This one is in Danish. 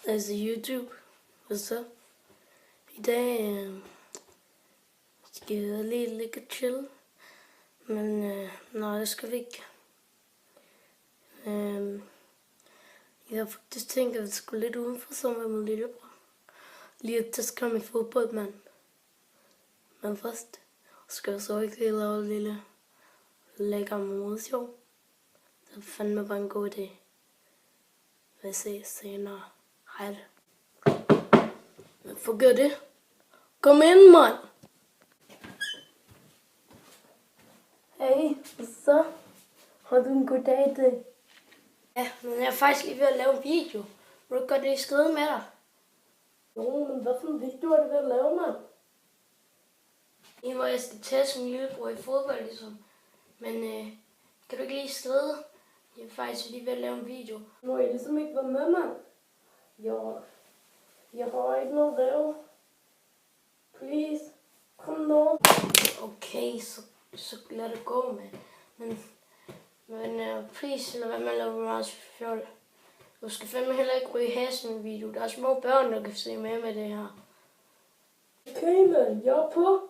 Altså YouTube. Hvad så? I dag skal jeg lige ligge og chill. Men nej, det skal vi ikke. Jeg har faktisk tænkt, at vi skulle lidt udenfor sammen med min lillebror. Lige at teste ham i fodbold, mand. Men først skal jeg så ikke lige lave en lille lækker modshow. Det er fandme bare en god idé. Vi ses senere. Hej. Hvorfor gør det? Kom ind, mand! Hey, så? Har du en god dag i dag? Ja, men jeg er faktisk lige ved at lave en video. Vil du godt lige skrive med dig? Jo, men hvad for en video er du ved at lave, mand? En, hvor jeg skal teste min lillebror i fodbold, ligesom. Men kan du ikke lige skrive? Jeg er faktisk lige ved at lave en video. Må jeg ligesom ikke være med, mand? Jo, jeg har ikke noget at lave. Please, kom nu. Okay, så lad det gå med. Men please, lad være med at lave meget fjol. Du skal fandme heller ikke ryge has i min video. Der er små børn, der kan se med det her. Okay, man, jeg er på.